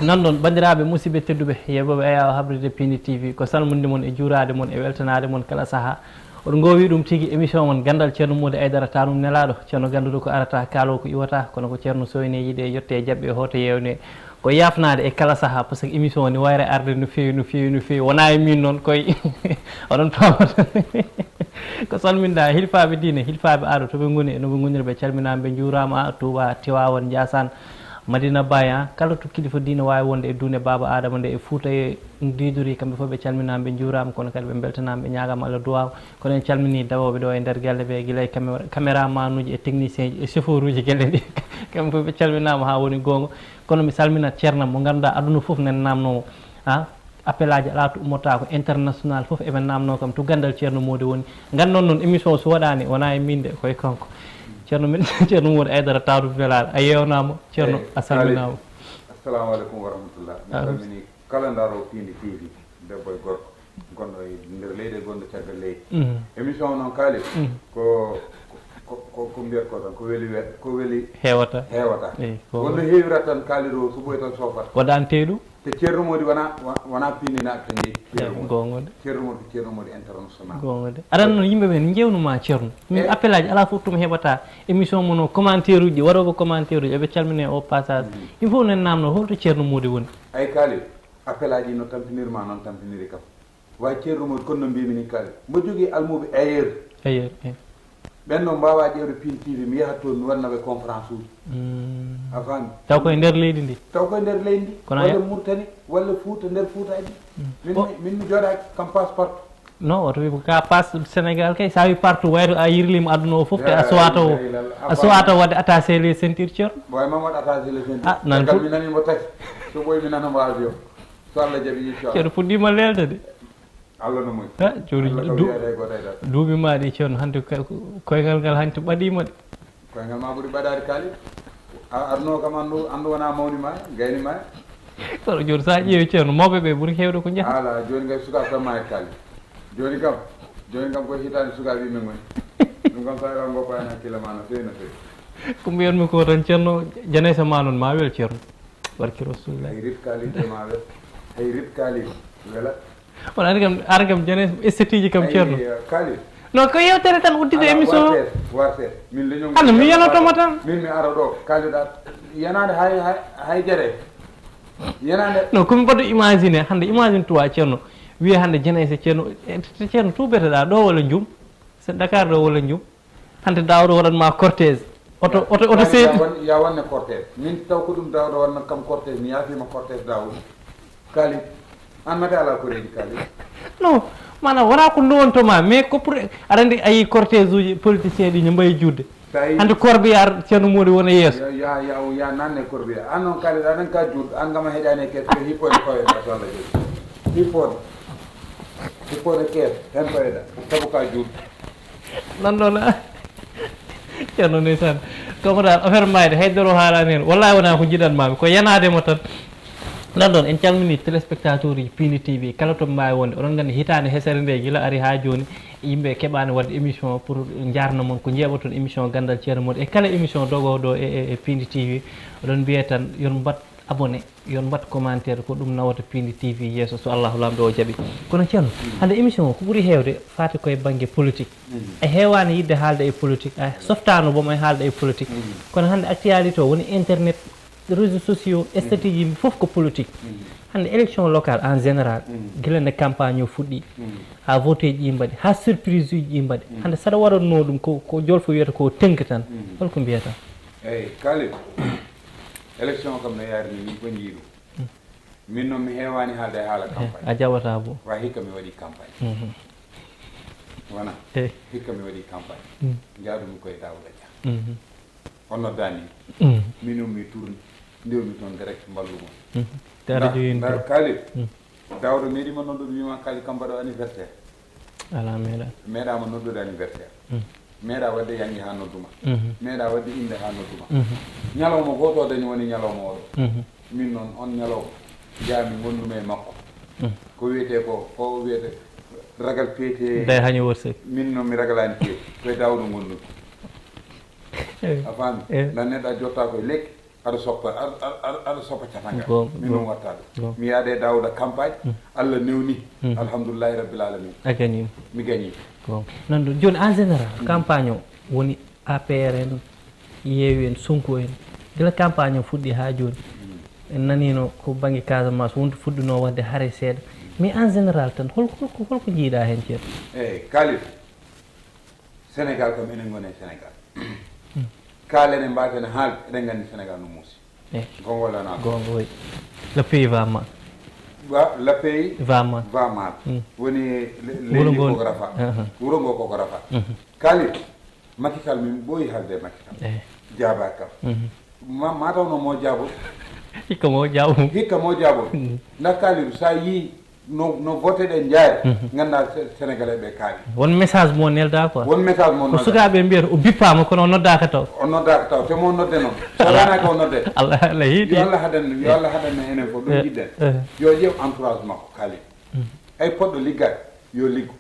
non non bandiraɓe musidɓe tedduɓe yeɓoɓe ayaw habride Piindi TV ko salmude mon e juurade mon e weltanade mon kala saaha oɗo gowi ɗum tigui émission mon gandal ceerno Mody Aidara tanum nelaɗo ceerno ganduɗo ko arata kaalo ko iwata kono ko ceerno soyne yiiɗe yette e jaɓɓe hoto yewne ko yafnade e kala saaha par ce que émission o ne wayre arde no fewi no fewi no fewi wona e min noon koye oɗon pamata ko salminɗa hilfaɓe diine hilfaɓe aɗo toɓe goni e noɓe goniri ɓe calminama ɓe juurama Touba Tivaouane Ndiassane Madina Baye kala to kilifa diine wawi wonde e dune baba Adama nde e Fouta e didori kamɓe fof ɓe calminama ɓe juurama kono kadi ɓe beltanama ɓe ñagama Allah duwaw kono en calmini dawoɓe ɗo e nder galle ɓe guilay caméraman uji e technicien ji e chauffeur uji guelle ɗi kamɓe fof ɓe calminama ha woni gonga kono mi salminat Thierno mo ganduɗa aduna foof nen namnomo appel aji ala to ummota ko international foof eɓe namno kam to gandal ceerno Mody woni gandon noon émission so waɗani wona e minde koye kanko ceerno men ceerno Mody Aidara tawdu welaɗo a yewnama ceerno a salminama. Assalamu aleykum wa rahmatullah. mi salmini kala ndaro Piindi TV debbo e gorko gonɗo e nder leydi e gonɗo caggal leydi émission noon kaali ko mbiyat ko tan ko weli hewata wonno heewirat tan kaaliɗo so ɓoy tan sofata waɗani teyɗu te ceerno Mody wona Piindi naɓe tan jeeyi gongode ceerno Mody international gongode aɗa noon yimɓeɓe ne jewnuma ceerno min appel aji ala fof tumi heɓata émission mono commentaire uji waɗoɓe commentaire uji eɓe calmine o passage il faut nen namno holto ceerno Mody woni ay kaali appel aji no tampinirma noon tampiniri kam way ceerno Mody kono no mbimi ni kaali mbo jogui almuɓe ailleurs ɓenno mbawa ƴewde Piindi TV mi yahat toon mi wannaɓe conférence uji a faami taw koye nder leydi ndi walla Mauritanie walla Fouta nder Foutaji min mi jooɗaki kam passe partout non oto wi ka passe Sénégal kay sa wi partout wayto a yirlima aduna o foof te a sowata wadde attaché les ceintures ceerno way mam waɗa attaché les ceintures gal mi nanimo tati so ɓoy mi nanamo avion so Allah jaaɓi inchallah ceerno fuɗɗima lelde de Allah no moƴƴi joni duuɓi ma ɗi ceerno hande koyngal ngal hanti ɓaɗima de koyngal ma ɓuuri ɓaɗade kaali arno kam andu wona mawni ma gayni ma kono joni sa ƴeewi ceerno mawɓe ɓe ɓuuri hewde ko jehata ala joni kay sukaɓe tan ma e kaali joni kam koye hitande sukaɓe yimɓe goni ɗum kam sa wawa goppani hakkille ma no fewi no fewi ko mbiyatmi ko tan ceerno janaysa ma noon ma wel ceerno barki rasulillah hay rit kalide ma wel hay rit kalide wela on ari kam janaysa esthétique ji kam ceerno kaali non ko yewtere tan uddide émission warte min leñol hande mi yanotoma tan min mi ara ɗo kaaliɗa yanade hay jare yanade non komi mbaɗo imagine hande imagine toi ceerno wiya hande janaysa ceerno to beteɗa ɗo walla jum so Dakar ɗo walla jum hande dawɗo waɗanma cortège oto seeɗi ya wanne cortège min taw ko ɗum dawɗo wanna kam cortège mi yaafima cortège dawɗo kaali an mate ala koreji kaali non manam wona ko lowontoma mais ko pour aɗa andi ayi cortège uji politicien ɗi ne mbayi judde hande corbillard ceerno Mody wona yeeso ya nanne corbillard an noon kaali aɗan ka juɗɗo an gama heeɗani kees ko hippode koyeɗa so Allah jooɗi hippode kees hen koyeɗa saabu ka juɗɗo nan ɗon ceerno ndeysan comme dal affaire mayde haydaro haalani hen wallahi wona ko jiɗanmami ko yanademo tan nan ɗon en calmini téléspectateur uji Piindi TV kala to mbawi wonde oɗon gandi hitande hesere nde guila ari ha joni yimɓe keɓani wadde émission pour jarno moon ko jeeɓaton émission gandal ceerno Mody e kala émission dogoɗo e Piindi TV oɗon mbiye tan yon mbat abonné yon mbat commentaire ko ɗum nawata Piindi TV yesso so Allahu lamɗo o jaaɓi kono ceerno hande émission o ko ɓuuri hewde fati koye banggue politique e hewani yidde haalde e politique a softano boom e haalde e politique kono hande actualité o woni internet réseaux sociaux esthétique yimɓe foof ko politique hande élection locale en général guila nde campagne o fuɗɗi ha vote ji ɗi mbaɗi ha surprise uji ɗi mbaɗi hande saɗa waɗatno ɗum ko jolfo wiyata ko tënk tan holko mbiyata eyyi kaali élection kam no yarini min ɓe jii ɗum min noon mi heewani haalde haala campagne a jaɓata bo wa hikka mi waɗi campagne wona hikka mi waɗi campagne jaadumi koye Daouda Dia on noddani min ummi tourne ndewmi toon direct mballumon dar kaali Daouda meeɗima noddude wima kaali kam mbaɗo anniversaire ala meeɗama noddude anniversaire meeɗa wadde yangi ha nodduma meeɗa wadde inde ha nodduma ñalawma goto dañi woni ñalawma oɗo min noon on ñalawma jaami gondumi e makko ko wiyete ko wiyete ragal peete day haño worsek min noon mi ragalani peete koye Daouda gondumi a faami ndan neɗɗo a jotta koye lekki aɗa soppa catanga min wattaɗo mi yaade dawda campagne Allah newni alhamdoulillahi rabbil alamin a gagnima mi gagni non ɗum joni en général campagne o woni APR en Yewwi en Sonko en gila campagne o fuɗɗi ha joni en nanino ko banggue Casamance wonto fuɗɗuno wadde haare seeɗa mais en général tan holko jiiɗa hen ceerno eyyi Kalif Sénégal kam enen gone Sénégal kalene mbaten haalde eɗen gandi Sénégal no muusi gongolana gonga oui le pays va mal le pays va mal woni leydi koko rafa wuro ngo koko rafa Kalif Macky Sall min ɓooyi haalde e Macky Sall jaaba kam matawno mo jaabo hikka mo jaabo nda Kalif sa yii no voté ɗen jaari ganda sénégalais ɓe kaali won message mo nelda quoi won message mo ko sukaɓe mbiyata o bippama kono o noddaka taw te mo nodde noon so wonaki o nodde Allah yiiɗi yo Allah haɗanno enen fof ɗum jiɗɗen yo ƴeew entourage makko Kalif ay poɗɗo liggade yo liggo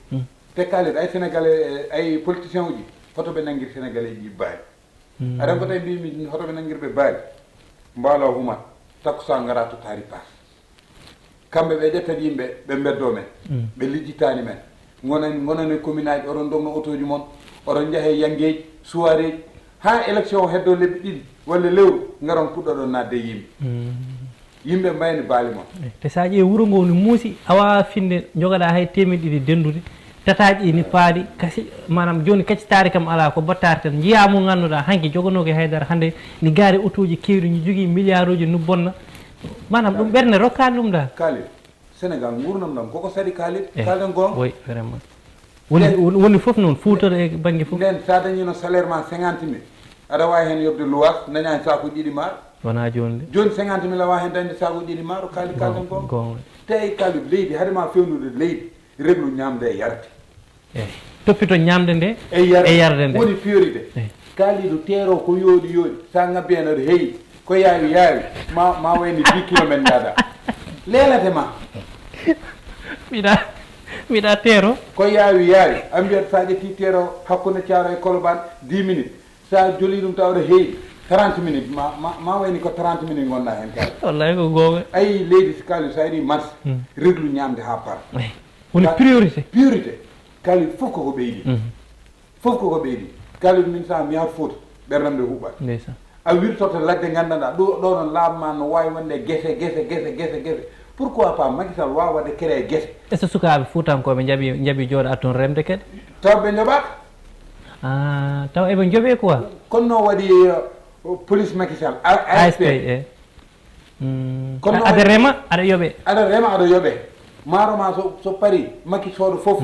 te Kalif ay sénégalais ay politicien uji hotoɓe nanguir sénégalais ji baali aɗan ko tawi mbimi hotoɓe nanguirɓe baali mbaalo humat takkusa gara to taari paas kamɓe ɓe ƴettat yimɓe ɓe beddo men ɓe lijjitani men gonani commune aji oɗon dogno auto ji moon oɗon jaahe yangueji soirée ji ha élection o heddo lebbi ɗiɗi walla lewru garon puɗɗoɗon nadde yimɓe mbayni baali moon te sa ƴeewi wuuro ngo ni muusi a wawa finde jogoɗa hay temedde ɗiɗi dendude tataji ɗi ni paaɗi kasi manam joni kaccitari kam ala ko battare tan jiya mo ganduɗa hanki jogonoke haydara hande ni gaari auto ji kewɗi ni jogui milliard uji no bonna manam ɗum ɓerde rokkani ɗum da Kalif Sénégal gurnam ɗam koko saɗi Kalif kalden gonga oui vraiment woni foof noon Fouta e banggue foof nden sa dañino salaire ma 50 000 aɗa wawi hen yobde luwas dañani sakuji ɗiɗi maaro wona joni de joni 50 000 a wawi hen dañde sakuji ɗiɗi maaro Kalif kalden gonga te Kalif leydi haadema fewnude leydi reglu ñamde e yarde eyyi toppito ñamde nde e yarde nde woni priorité kaaliɗo teero ko yooɗi sa ngabbi hen aɗa heewi ko yaawi ma wayni 10 kilométre jaada leelate ma mbiɗa teero ko yaawi a mbiyat sa ƴetti teero hakkude Thiaro e Colobane 10 minutes sa joli ɗum taw aɗa heewi 30 minutes ma wayni ko 30 minutes gonɗa hen kaali wallahi ko gonga ayi leydi kaali sa ari marché réglu ñamde ha par woni priorité kaali fof koko ɓeydi kaali min sa mi yahat Fouta ɓerdam nde huɓɓat ndeysan a wirtoto ladde gandanɗa ɗo noon laabma no wawi wonde guese pourquoi pas Macky Sall wawa wadde créé guese est ce que sukaɓe fuutankoɓe jaaɓi jooɗa toon remde kadi taw ɓe jooɓaka taw eɓe jooɓe quoi kono no waɗi police Macky Sall ASP kono aɗa rema aɗa yooɓe maaro ma so paari Macky soodo foof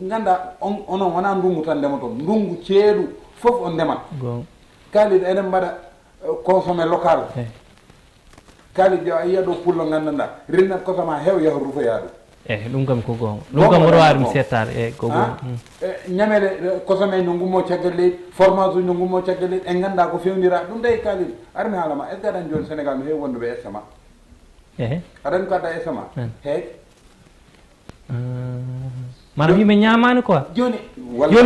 ganda onon wona ndungu tan ndema toon ndungu ceeɗu foof on ndemat kaaliɗo eɗen mbaɗa consommé local kaaliɗo a yiya ɗo pullo gandanɗa rinnat kosama heew yaha rufoya ɗum ɗum kam ko gonga ɗum kam oɗo wawi ɗum settade ko gonga ñamele consommé no gummo caggal leydi formation uji no gummo caggal leydi en ganda ko fewnira ɗum tawi kaaliɗo armi haalama est ce que aɗan joni Sénégal no heewi wonduɓe SMA aɗani ko adda SMA heeƴ manam yimɓe ñamani quoi joni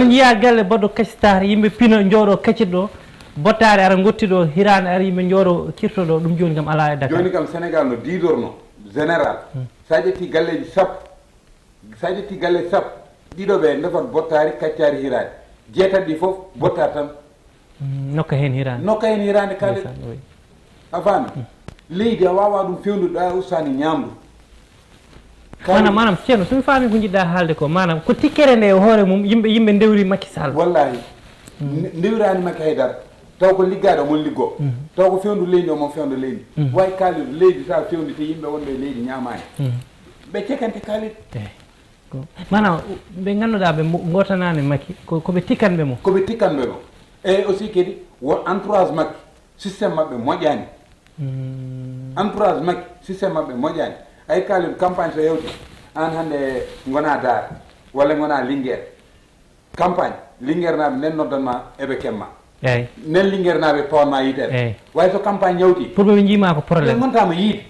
jiiya galle baɗɗo kaccitare yimɓe pino jooɗo kaccitɗo bottare ara gottiɗo hirande ara yimɓe jooɗo kirtoɗo ɗum joni kam ala e Dakar joni kam Sénégal no didorno général sa ƴetti galleji sappo ɗiɗo ɓe defat bottari kaccari hirade jeetati ɗi foof bottare tan nokka hen hirande kaali a faami leydi a wawa ɗum fewnude ɗa ustani ñamdu manam ceerno somi faami ko jiɗɗa haalde ko manam ko tikkere nde hoore mum yimɓe ndewri Macky Sall wallahi ndewirani Macky haydara taw ko liggaɗo omon liggo taw ko fewndu leydi omon fewndu leydi way kaaliɗo leydi sa fewndi te yimɓe wonɓe leydi ñamani ɓe cekkante kaaliɗo manam ɓe ganduɗa ɓe gotanani Macky koɓe tikkanɓe mo e aussi kadi won entourage Macky systéme mabɓe moƴƴani entourage Macky systéme mabɓe moƴƴani ay kaaliɗo campagne so yewti an hande gona Dar walla gona Linguére campagne Linguére naɓe nden noddanma eɓe kemma nen Linguére naɓe pawanma yitere way so campagne yawti pour ɓe jiima ko probléme gontama yiide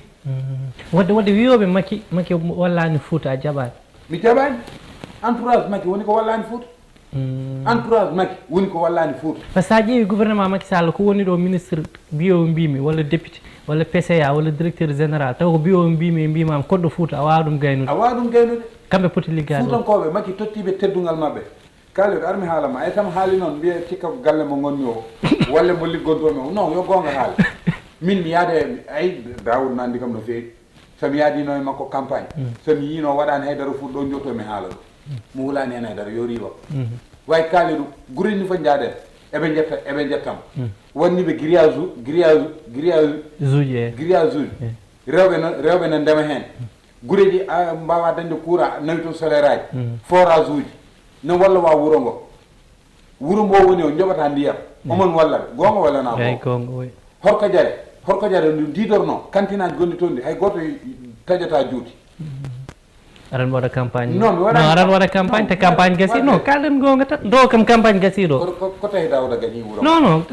wadde wiyoɓe Macky wallani Fouta a jaɓani mi jaɓani entourage Macky woni ko wallani Fouta entourage Macky woni ko wallani Fouta parce que sa ƴeewi gouvernement Macky Sall ko woni ɗo ministre biyo mbimi walla député walla PCA walla directeur général taw ko biyo mbimi e mbimama koɗɗo Fouta a wawa ɗum gaynude kamɓe poti liggade Fuutankoɓe Macky tottiɓe teddugal mabɓe kalide armi haalama ay tam haali noon mbiye cikka ko galle mo gonni o walla mo liggontomi o non yo gonga haala min mi yaade ay Daoud nandi kam no feewi somi yaadino e makko campagne somi yino waɗani haydara Fouta ɗo jottomi haala ɗo mo wulani hen haydara yo riiwa way kaaliɗo gurini fof jaaɗen eɓe jettam wonniɓe grillage uji rewɓe no ndema hen gureji mbawa dañde courant nawi toon solaire aji forage uji no walla wa wuuro ngo wuuro ngo woni o joɓata ndiyam omon wallaɓe gonga wallana horko jare ndu didorno cantine aji gonɗi toon ndi hay goto taƴata juuti aran waɗa campagne aran waɗa campagne te campagne gasi non kalɗen gonga tan do kam campagne gasi ɗo ko tawi Daouda gañi wuuro non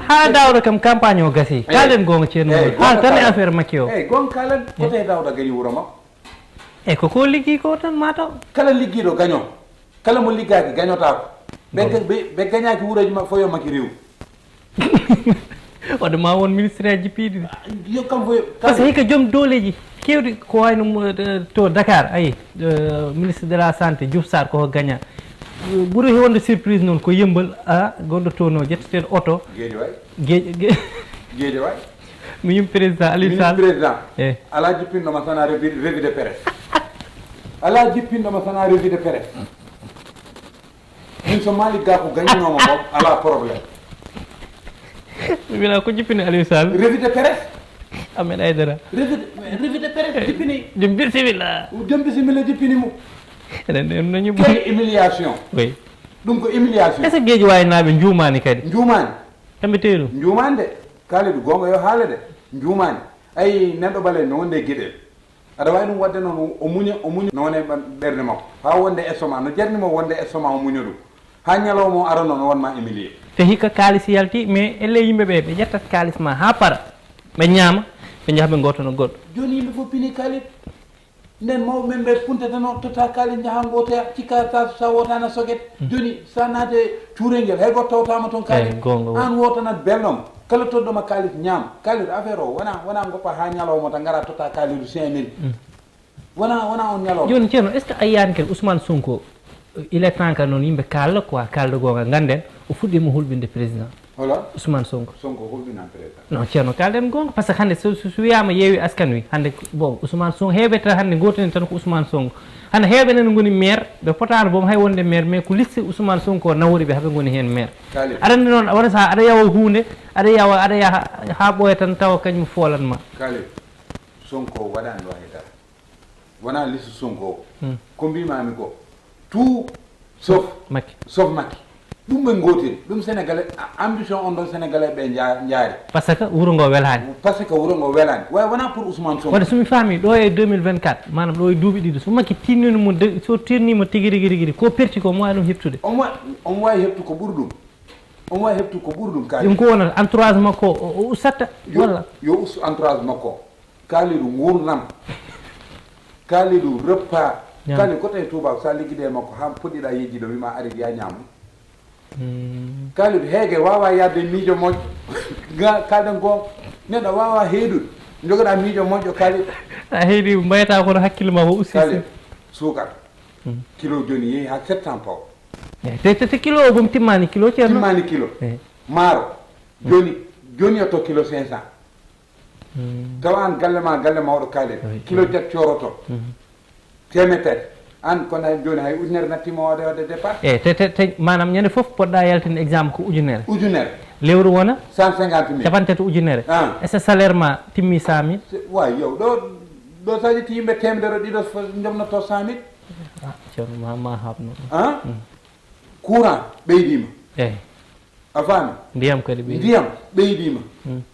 ha Daouda kam campagne o gasi kalɗen gonga ceerno ha tan e affaire Macky o eyyi gonga kalen ko tawi Daouda gañi wuuro makko eyyi koko liggi ko tan mataw kala ligguiɗo gaño kala mo liggaki gañotako ɓe gañaki wuuroji ma fof yo Macky rew wadde ma won ministre aji piiɗi yo kam fof par ce que hikka joom dooleji kewɗi ko wayno to Dakar ayi ministre de la santé Diouf Sarr koko gaña ɓuuri wonde surprise noon ko yembal a gonɗo toon o jetteteɗo oto gueeƴo way mi yim président Aliou Sall président ala jippinɗoma sana revue de presse ala jippinɗoma sana revue de presse min so Malick Gakou gañinoma bob ala probléme mi wina ko jippini Aliou Sall revue de presse Ahmed Aïdara revue de presse jippini jom bisimilla jippini mo eɗen nañu kay humiliation oui ɗum ko humiliation est ce que gueeji waynaɓe juumani kadi juumani kamɓe teeɗum juumani de kaalidu gonga yo haala de juumani ayi neɗɗo ɓale no wonde gueɗel aɗa wawi ɗum wadde noon o muña no wone ɓerde makko ha wonde estomac no jarnimo wonde estomac o muña ɗum ha ñalawma o ara noon o wonma humilié te hikka kalis yalti mais elle yimɓeɓe ɓe ƴettat kalis ma ha para ɓe ñaama ɓe jaaha ɓe gotono goɗɗo joni yimɓe fof pini kaalit nden mawɓe men ɓe puntatano totta kaalit jaaha gotoya cikka sa wotana soguet joni sa naate cuurel nguel hay goto tawtama toon kaalit an wotanat belɗom kala toɗɗoma kaalit ñaam kaalit affaire o wona goppa ha ñalawma tan gara totta kaalitu 5000 wona on ñalawma joni ceerno est ce que a yiyani ken Ousmane Sonko il est temps que noon yimɓe kalda quoi kalda gonga ganden o fuɗɗima hulɓinde président hola Ousmane Sonko hulɓinan président non ceerno kalden gonga par ce que hande so wiyama yeewi askan wi hande bon Ousmane Sonko heeɓe tan hande gotoni tan ko Ousmane Sonko hande heeɓe nene goni maire ɓe potano boom hay wonde maire mais ko liste Ousmane Sonko nawori ɓe haɓe goni hen maire aɗa noon waɗa sa aɗa yawa hunde aɗa yaha ha ɓooya tan tawa kañum foolanma kaalid Sonko waɗani ɗo haydara wona liste Sonko ko mbimami ko tout sauf Macky ɗum ɓe gotiri ɗum sénégalais ambition on ɗon sénégalais ɓe jaari par ce que wuuro ngo welani way wona pour Ousmane Sonko wadde somi faami ɗo e 2024 manam ɗo e duuɓi ɗiɗi so Macky tinnimo so tinnima tigui rigui ko perti ko mo wawi ɗum heptude on wawi heptu ko ɓuuri ɗum kaali ɗum ko wonata entourage makko o usatta walla yo ustu entourage makko kaaliɗo gurdam kaaliɗo reppa kaali ko tawi tubaw sa ligguide e makko ha poɗɗiɗa yejjiɗo wima ari ya ñamu kaaliɗo heege wawa yadde miijo moƴƴo kalɗen gonga neɗɗo wawa heeɗude jogoɗa miijo moƴƴo kaaliɗo a heeɗi mbayata kono hakkille ma ko ussi sukar kilo joni yeehi ha 700 paw te kilo o boom timmani kilo ceerno timmani kilo maaro joni yetto kilo 500 tawa an galle mawɗo kaaliɗo kilo jet coroto temetere an kono hay joni hay ujunere nattimo wadde départ te manam ñande foof poɗɗa yaltinde exemple ko ujunere lewru wona 150 000 capantati ujunere est ce que salaire ma timmi 100 000 way yow ɗo sa ƴetti yimɓe temedere ɗiɗo jomnoto 100 000 ceerno ma habno courant ɓeydima a faami ndiyam kadi ɓeydima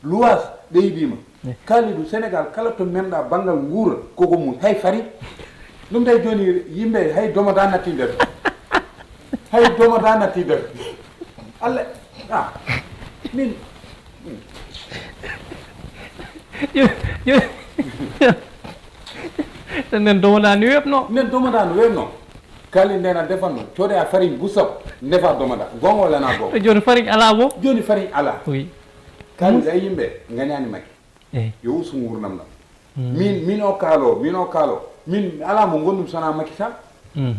luwas ɓeydima kaalidu Sénégal kala to memɗa banggal guura koko mum hay fari ɗum tawi joni yimɓe hay domoda natti nder allah min nden domodani webno nden domodani webno kali ndena defanno tode a farine busab ndefa domada gongo lana go joni farine ala bo joni farine ala oui kali ay yimbe ngañani makki yo usu ngurnam nam min o kaalo min ala mo gondum sona makki tan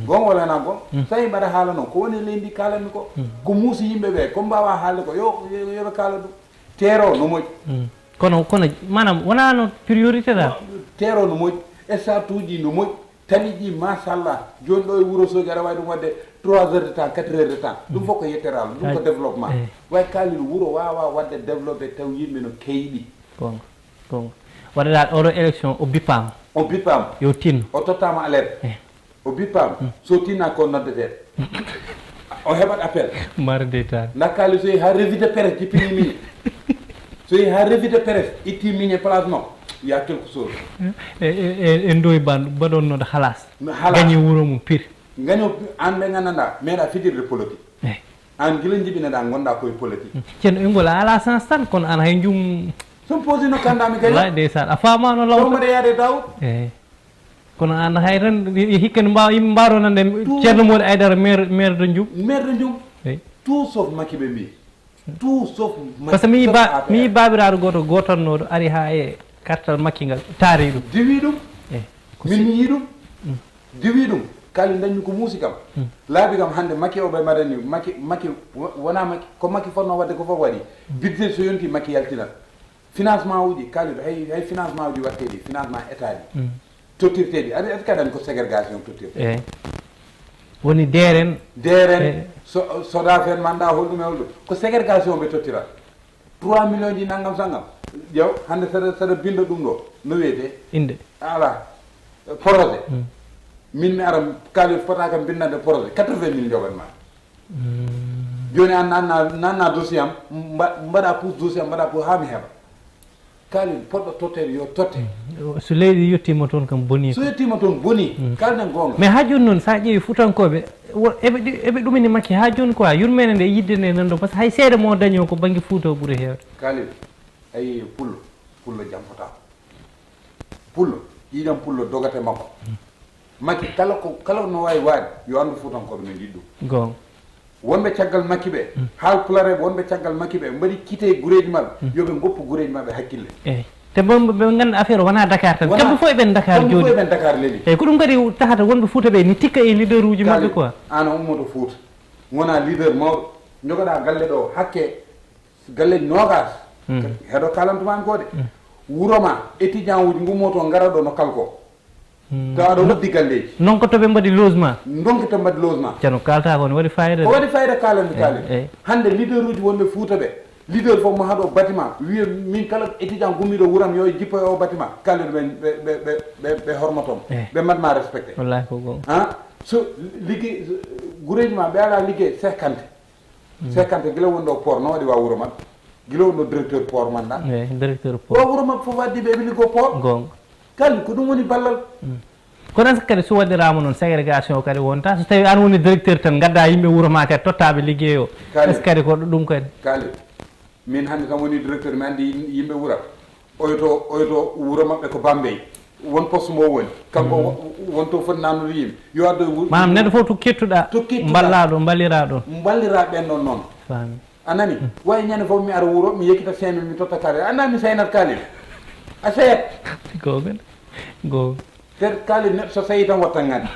gongo lana go tay bada halano ko woni lendi kalani ko musi yimbe be ko mbawa haalde ko yo kala du tero no moj kono manam wona no priorité da tero no moj e sa tuuji no moj taliji machallah joni ɗo e wuro soji aɗa wawi ɗum wadde 3 heures de temps 4 heures de temps ɗum fof ko yetteral ɗum ko développement way kalil wuro wawa wadde développé taw yimɓe no keyɗi gonga waɗaɗa oɗo élection o bippama yo tinno o tottama alerte o bippama so tinna ko noddete o heɓat appel marde tan dakkali so yehi ha revue de presse jippini mine so yehi ha revue de presse itti miñe place makko il y a quelque chose e ndoy ban baɗonnoɗo halas gañi wuuro mum pire gaño an ɓe gandanɗa meeɗa fidirde politique an guila jiɓineɗa gonɗa koye politique ceerno ingol a ala sens tan kono an hay jum son posi no kandami gaña ndeysan a famano law mbaɗa yaade dawd kono an hay tan hikka ne mbawa yimɓe mbaronande ceerno Mody Aidara maire de Ndioum tout sauf makki ɓe mbi tout sauf par ce que mi yi babiraɗo goto gotannoɗo ari ha e kartal makki ngal taari ɗum diwi ɗum min mi yi ɗum diwi ɗum kali dañmi ko muusi kam laabi kam hannde makki o ɓe mbaɗani makki wona makki ko makki fonno wadde ko fof waɗi budget so yonti makki yaltinat financement uji kaliɗo hay financement uji watteɗi financement état ɗi tottirteɗi aɗa kadani ko ségrégation tottirte woni deren soda fen manɗa holɗum e holɗum ko ségrégation ɓe tottirat 3 millions ji naggam sanggam ƴew hannde saɗa binda ɗum ɗo no wiyete inde ala projet min mi ara kaali fota kam bindande projet 80 000 joganma joni an nanna dossier am mbaɗa pousse dossier am mbaɗa pousse ha mi heɓa kaali poɗɗo tottede yo totte so leydi yettima toon kam boni so yettima toon boni kalden gonga mais ha joni noon sa ƴeewi futankoɓe eɓe ɗumini makki ha joni quoi yurmene nde yidde nde nan ɗo par ce que hay seeɗa mo dañi o ko banggue Fouta o ɓuuri hewde kaali ayi pullo jam fota pullo yiɗam pullo dogate makko makki kala no wawi waade yo andu futankoɓe no jiɗɗum gonga wonɓe caggal makki ɓe haal pulareɓe wonɓe caggal makki ɓe mbaɗi quitté guureji mabɓe yoɓe goppu guureji mabɓe hakkille te ɓe ganda affaire wona Dakar tan kamɓe fof eɓen Dakar joni kamɓe fof eɓen Dakar leeli eyyi ko ɗum kadi tahata wonɓe Fouta ɓe ni tikka e leader uji mabɓe quoi an a ummoto Fouta wona leader mawɗo jogoɗa galle ɗo hakke galleji nogas heɗo kalantumami ko de wuuro ma étudiant uji gummoto gara ɗo no kalko taw aɗa waddi galleji donc to ɓe mbaɗi logement donc to mbaɗi logement ceerno kalta ko ne waɗi fayida ko waɗi fayida kalandi kaali hande leader uji wonɓe Fouta ɓe leader fof mo haɗo bâtiment wiya min kala étudiant gummiɗo wuuram yo jippo e o bâtiment kalliɗo ɓe hormatom ɓe mbatma respecté wallahi ko gonga so ligguey guureji ma ɓe ala ligguey 50 guila woni ɗo port no waɗi wa wuuro mabɓe guila woni ɗo directeur port manɗa directeur port wa wuuro mabɓe fof addiɓe eɓe liggo port gonga kalli ko ɗum woni ballal kono kadi so waɗirama noon ségrégation kadi wonta so tawi an woni directeur tan gadda yimɓe wuuro ma kadi tottaɓe ligguey o est ce kadi ko ɗum kadi kaali min hannde kam woni directeur mi andi yimɓe wuurat oyoto wuuro maɓɓe ko Bambey won poste mo woni kanko wonto foti nannude yimɓe yo addo manam neɗɗo fof to kettuɗa ballaɗo ballira ɗon ballira ɓen ɗon noon fami anani way ñande fof mi ara wuuro mi yekkita 5 000 mi totta kaali anda mi saynat kaalil a sayat gogo te kaali neɗɗo so sayi tan watta ngadi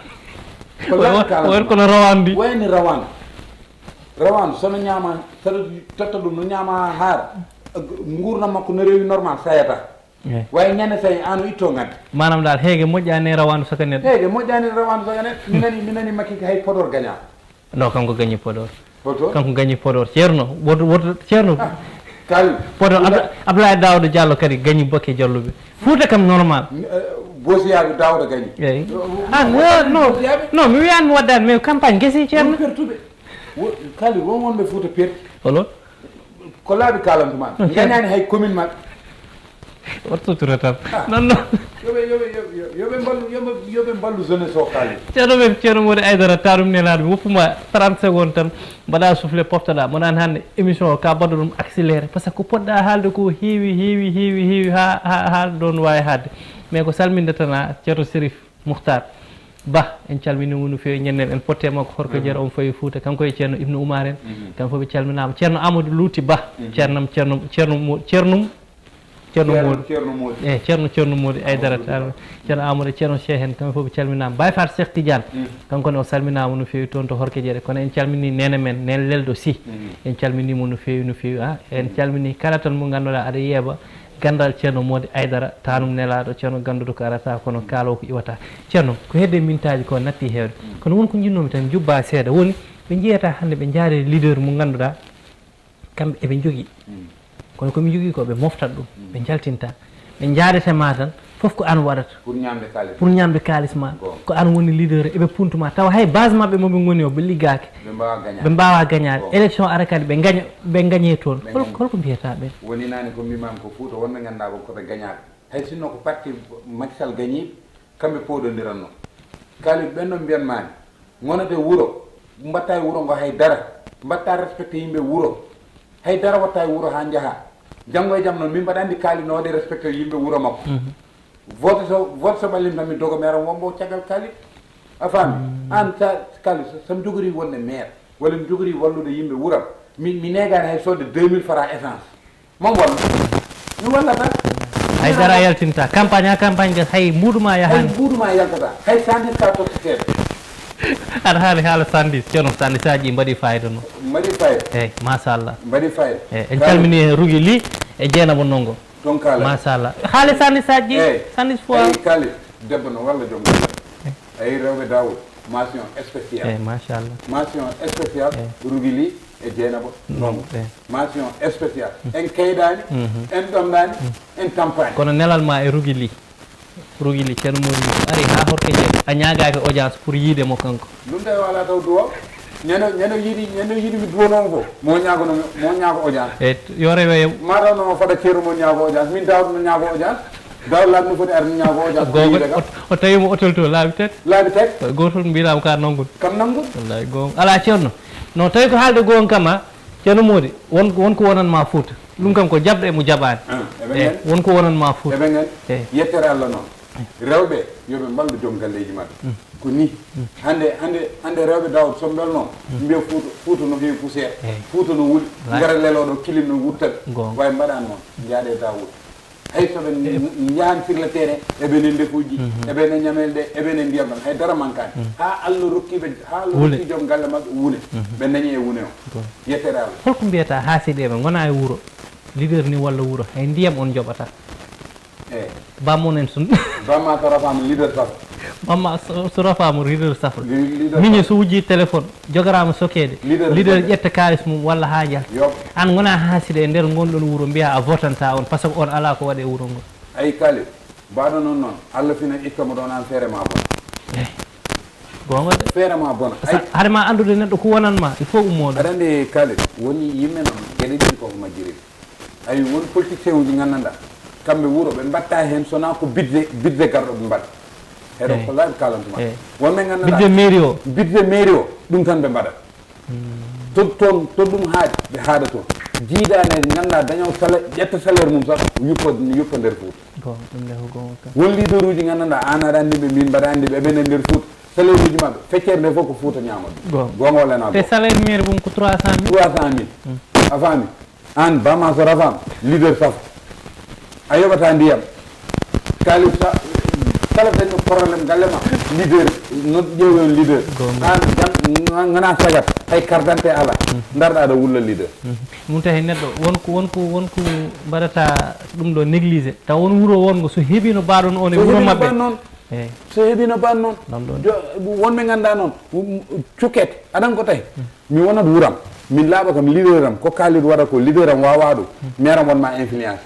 ko kono rawandi wayni rawandu sono ñama saɗa totta ɗum no ñama haar gurdam makko no rewi normal sayata way ñande sayi an o itto ngadde manam dal heege moƴƴani rawandu saka neɗɗo heege moƴƴani rawandu saka neɗɗo mi nani makki hay Podor gaña non kanko gañi Podor kanko gañi Podor ceerno woto ceerno kaali Podor Abdoulaye Daouda Diallo kadi gañi Bokke Dialloɓe Fouta kam normal bosiyaɓe Daouda gañi eyyi non mi wiyani mi waddani mais campagne guesi ceerno pertuɓe kaali won wonɓe Fouta perti holo ko laaɓi kalantuma gañani hay commune mabɓe wattotura tan non yoɓe mballu jeunesse o kaali ceerno Mody Aidara tarum nelaɗo mi woppuma 30 secondes tan mbaɗa soufflé poftoɗa monani hannde émission o ka mbaɗa ɗum accéléré par ce que ko poɗɗa haalde ko heewi ha haalde ɗon wawi haadde mais ko salminde tan a ceerno Sérif Mouhtar ba en calminimo no feewi ñannen en potte makko horko jeera on fawi Fouta kanko e ceerno Ibnu Oumar en kamɓe fof ɓe calminama ceerno Amadou Louti Ba ceerno Mody Aydara ceerno Amadou ceerno Cheikh en kamɓe fof ɓe calminama Baye Fat Cheikh Tidiane kankone o salminama no feewi toon to horko jeere kono en calmini nene men nene Leldo Sy en calminimo no feewi en calmini kala tan mo ganduɗa aɗa yeeɓa gandal ceerno Mody Aydara tanum nelaɗo ceerno ganduɗo ko arata kono kaalo ko iwata ceerno ko hedde mintaji ko natti hewde kono wonko jinnomi tan jubba seeɗa woni ɓe jiyata hande ɓe jaari leader mo ganduɗa kamɓe eɓe jogui kono komi jogui ko ɓe moftat ɗum ɓe jaltinta ɓe jaadetema tan foof ko an waɗata pour ñamde kalis ma ko an woni leader eɓe puntuma tawa hay base mabɓe moɓe goni o ɓe liggaki ɓe mbawa gagnade élection ara kadi ɓe gagne toon holko mbiyata ɓen woni nani ko mbimami ko Fouta wonɓe ganduɗa koɓe gagnade hay sinno ko parti Macky Sall gagni kamɓe powɗodiranno kalis ɓen noon mbiyanmani gonode wuuro mbatta e wuuro ngo haydara mbatta respecté yimɓe wuuro haydara watta e wuuro ha jaaha janggo e jaam noon min mbaɗa andi kaali no waɗi respecté yimɓe wuuro makko vote so ɓallim tan mi dogo maire wonmo caggal kaali a faami an sa kaali somi jogori wonde maire walla mi jogori wallude yimɓe wuuram mi negani hay sodde 2000 francs essence mom walla mi wallata haydara yaltinta campagne gas hay mbuɗuma yahani yaltata hay sandis ka tottitede aɗa haali haala sandis ceerno sandis aji mbaɗi fayida noon mbaɗi fayida eyyi machallah mbaɗi fayida eyyi en calmini hen Rougui Ly e Dieynaba Nongo ton kala machallah haali sandis aji sandis fois eyi kaali debbo no walla joom eyi rewɓe Dawoud mention spéciale eyyi machallah mention spéciale Rougui Ly e Dieynaba Nongo mention spéciale en kayɗani en ɗomɗani en tampani kono nelal ma e Rougui Ly ceerno Mody ari ha horko jeeɗe a ñagaki audience pour yiidemo kanko ɗum de wala taw duwo ñano yiiɗi mi duwonomo fof mo ñaago audience e yo rewe mataw no faɗa ceeru mo ñaago audience min dawɗo no ñaago audience dawlaɓe no foti arde ñaago audience gogo o tawimo hôtel to laabi tet gotol mbirama ka nanggude kam nanggude wallahi gonga ala ceerno non tawi ko haalde gonga kam ceerno Mody wonko wonanma Fouta ɗum kam ko jabɗo emo jaɓani wonko wonanma Fouta eɓe gen yettere Allah noon rewɓe yoɓe mballu joom galleji mabɓe ko ni hande rewɓe Dawoud somi ɗolnoon mbiya Fouta no heewi poussiére Fouta no wuuɗi gara leloɗo kilim no wuttaɓe way mbaɗani noon jaaɗe Dawoud hay soɓe jahan sur le terrain eɓene ndefuji eɓene ñamel ɗe eɓene ndiyam ɗam hay dara mankani ha Allah rokki joom galle mabɓe wuune ɓe dañi e wuune o yettere Allah holko mbiyata haasiɗeɓe gona e wuuro leader ni walla wuuro hay ndiyam on joɓata bamon en sun bamma to rafama leader safra bamma so rafama leader safra miñi so wujji téléphone jogorama sokede leader ƴetta kalis mum walla ha jal an gona haaside e nder gonɗon wuuro mbiya a votanta on par ce que on ala ko waɗe wuuro ngo ayi kalis mbaɗo noon noon Allah fina ittamo ɗon an feere ma bona gonga de feere ma bona haade ma andude neɗɗo ko wonanma il faut ummoɗo aɗa andi kalis woni yimɓe noon gueɗe ɗiɗi koko majjiri ayi won politicien uji gandanɗa kamɓe wuuro ɓe mbatta hen sona ko budget garɗo ɓe mbaɗa heɗo ko laaɓi kalantuma wonɓe gandanɗa budget mairie o ɗum tan ɓe mbaɗat to ɗum haaɗi ɓe haaɗa toon jiiɗane ganduɗa dañow ƴetta salaire mum sax yuppa nder Fouta won leader uji gandanɗa an aɗa andiɓe min mbaɗa andiɓe eɓene nder Fouta salaire uji mabɓe feccere nde fof ko Fouta ñamata gonga walana te salaire mairie mum ko 300 000 a faami an bama so rafama leader safo a yoɓata ndiyam kalis kala dañno probléme galle ma leader no ƴeewi on leader an gona sagat hay carte d'identité ala darɗa aɗa wulla leader mum tawi neɗɗo wonko mbaɗata ɗum ɗo négligé taw won wuuro wongo so heeɓino baɗon on e wuuro mabɓe noon so heeɓino ban noon wonɓe ganduɗa noon cukkete aɗan ko tawi mi wonat wuuram min laaɓa kam leader am ko kaaliɗo waɗa ko leader am wawa ɗum maire am wonma influence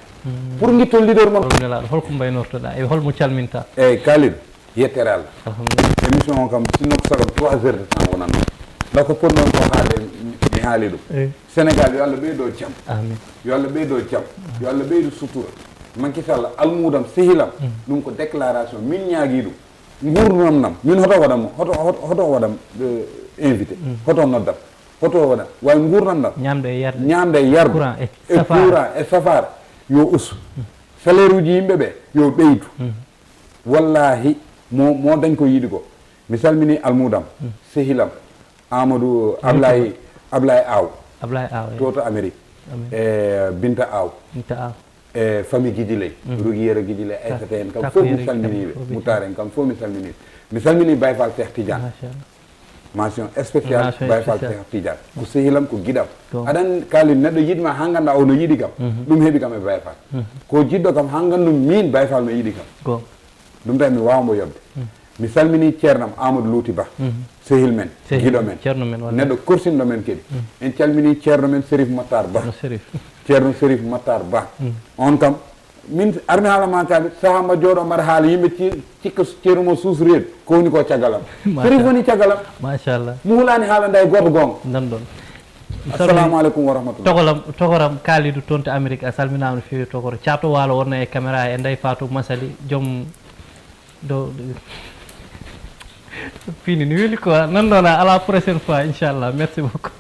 pour guitton leader mon holko mbaynortoɗa e holmo calminta eyyi kalid yettere Allah alhamdulillah émission o kam sinno ko sagam 3 heures de temps wonanno ɗa ko ponnoon ko haalde mi haali ɗum Sénégal yo Allah ɓeydo jaam amin yo Allah ɓeydo jaam yo Allah ɓeydo sutura Macky Sall almudam sehilam ɗum ko déclaration min ñaagui ɗum gurdunam nam min hoto waɗam hoto waɗam invité hoto noddam hoto waɗam way gurdam nam ñamde e yarde e courant e safar yo ustu salaire uji yimɓe ɓe yo ɓeydu wallahi mo dañ ko yiiɗi ko mi salmini almudam sehilam Amadou Ablaye Aw toto Amérique e Binta Aw e famille Guidjiley Roguiére Guidjiley Aissata en kam fof mi salminiɓe Moutare en kam fof mi salmini Baye Fall Cheikh Tidiane mention spéciale Baye Fall Cheikh Tidiane ko sehilam ko guiɗam aɗan kalin neɗɗo yiɗma ha ganda o no yiɗi kam ɗum heeɓi kam e Baye Fall ko jiɗɗo kam ha gandum min Baye Fall no yiɗi kam ɗum tawi mi wawmo yobde mi salmini ceernam Amadou Louti Ba sehil men guiɗo men neɗɗo korsinɗo men kadi en calmini ceerno men Sérif Matar Ba ceerno Sérif Matar Ba on kam min armi haalama kaɓe saaha mba jooɗo mbaɗa haala yimɓe cikka ceerno mo suusreedu ko woni ko caggalam Sérif woni caggalam machallah mi hulani haalande e goto gonga nanɗon assalamu aleykum wa rahmatullah togoram kaalidu toon to Amérique a salminama no fewi togoro cato waalo wonno e caméra e Ndeye Fatou Massaly joom do fini ni weli quoi nan ɗon à la prochaine fois inchallah merci beaucoup